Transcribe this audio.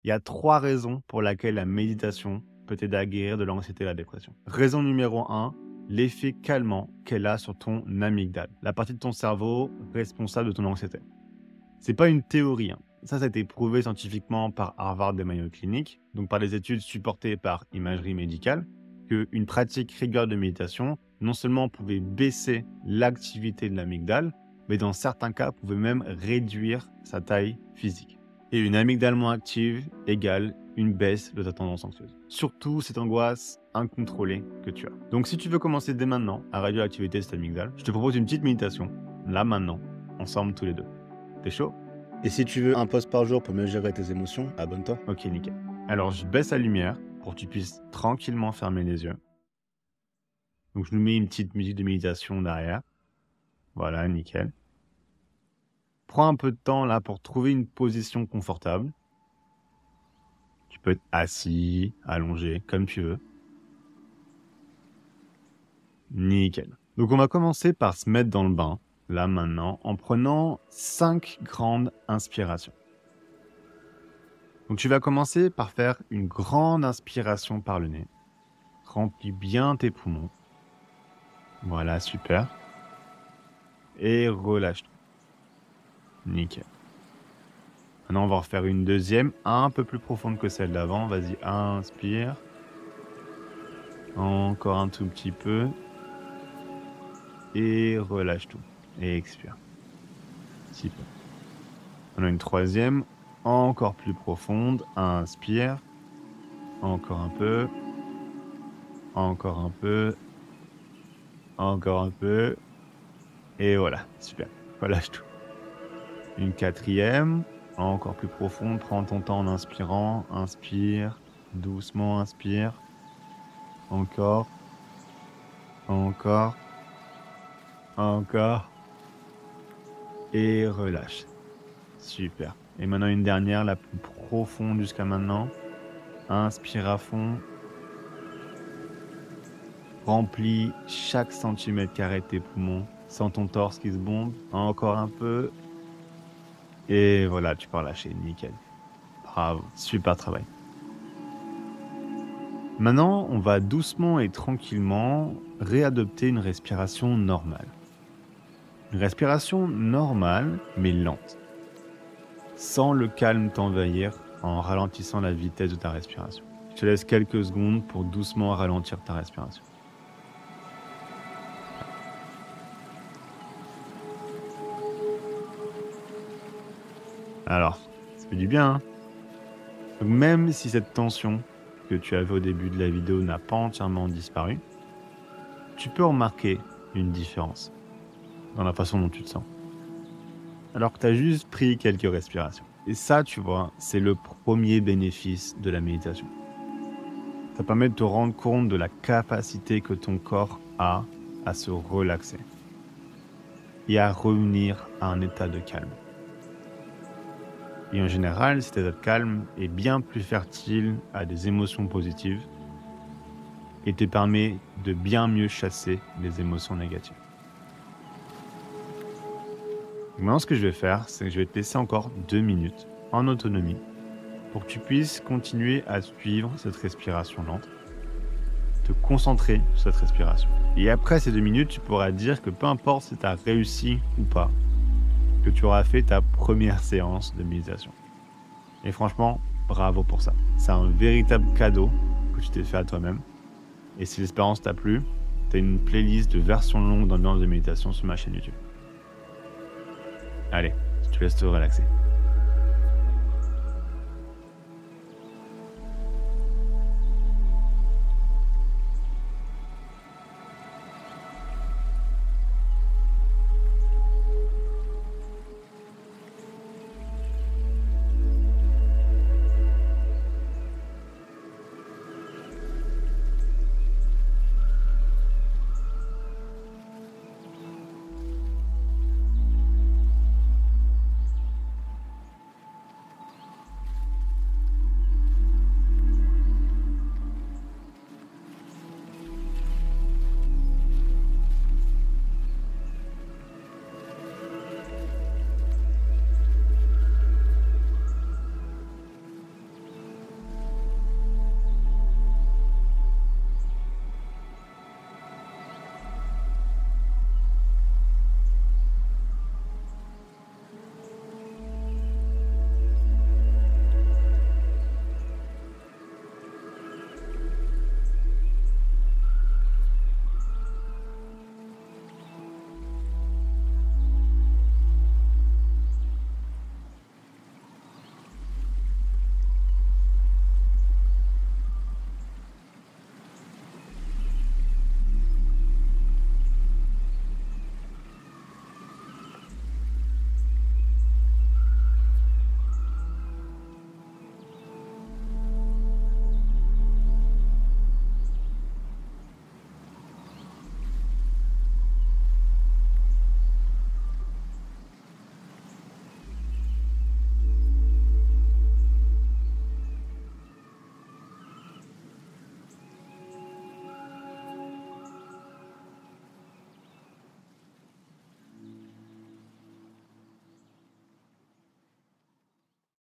Il y a 3 raisons pour lesquelles la méditation peut t'aider à guérir de l'anxiété et la dépression. Raison numéro 1, l'effet calmant qu'elle a sur ton amygdale, la partie de ton cerveau responsable de ton anxiété. C'est pas une théorie, hein. Ça a été prouvé scientifiquement par Harvard et Mayo Clinic, donc par des études supportées par imagerie médicale, qu'une pratique régulière de méditation non seulement pouvait baisser l'activité de l'amygdale, mais dans certains cas pouvait même réduire sa taille physique. Et une amygdale moins active égale une baisse de ta tendance anxieuse. Surtout cette angoisse incontrôlée que tu as. Donc si tu veux commencer dès maintenant à réduire l'activité de cette amygdale, je te propose une petite méditation, là maintenant, ensemble tous les deux. T'es chaud? Et si tu veux un post par jour pour mieux gérer tes émotions, abonne-toi. Ok, nickel. Alors je baisse la lumière pour que tu puisses tranquillement fermer les yeux. Donc je nous mets une petite musique de méditation derrière. Voilà, nickel. Prends un peu de temps là pour trouver une position confortable. Tu peux être assis, allongé, comme tu veux. Nickel. Donc on va commencer par se mettre dans le bain, là maintenant, en prenant 5 grandes inspirations. Donc tu vas commencer par faire une grande inspiration par le nez. Remplis bien tes poumons. Voilà, super. Et relâche tout. Nickel. Maintenant, on va refaire une deuxième, un peu plus profonde que celle d'avant. Vas-y, inspire. Encore un tout petit peu. Et relâche tout. Et expire. Super. On a une troisième, encore plus profonde. Inspire. Encore un peu. Encore un peu. Encore un peu. Et voilà, super. Relâche tout. Une quatrième, encore plus profonde. Prends ton temps en inspirant. Inspire. Doucement, inspire. Encore. Encore. Encore. Et relâche. Super. Et maintenant une dernière, la plus profonde jusqu'à maintenant. Inspire à fond. Remplis chaque centimètre carré de tes poumons. Sens ton torse qui se bombe. Encore un peu. Et voilà, tu peux relâcher. Nickel. Bravo. Super travail. Maintenant, on va doucement et tranquillement réadopter une respiration normale. Une respiration normale, mais lente. Sans le calme t'envahir en ralentissant la vitesse de ta respiration. Je te laisse quelques secondes pour doucement ralentir ta respiration. Alors, ça fait du bien, hein? Donc même si cette tension que tu avais au début de la vidéo n'a pas entièrement disparu, tu peux remarquer une différence dans la façon dont tu te sens. Alors que tu as juste pris quelques respirations. Et ça, tu vois, c'est le premier bénéfice de la méditation. Ça permet de te rendre compte de la capacité que ton corps a à se relaxer et à revenir à un état de calme. Et en général, cet état de calme est bien plus fertile à des émotions positives et te permet de bien mieux chasser les émotions négatives. Maintenant, ce que je vais faire, c'est que je vais te laisser encore 2 minutes en autonomie pour que tu puisses continuer à suivre cette respiration lente, te concentrer sur cette respiration. Et après ces 2 minutes, tu pourras dire que peu importe si tu as réussi ou pas, que tu auras fait ta première séance de méditation. Et franchement, bravo pour ça. C'est un véritable cadeau que tu t'es fait à toi-même. Et si l'expérience t'a plu, tu as une playlist de versions longues d'ambiance de méditation sur ma chaîne YouTube. Allez, je te laisse te relaxer.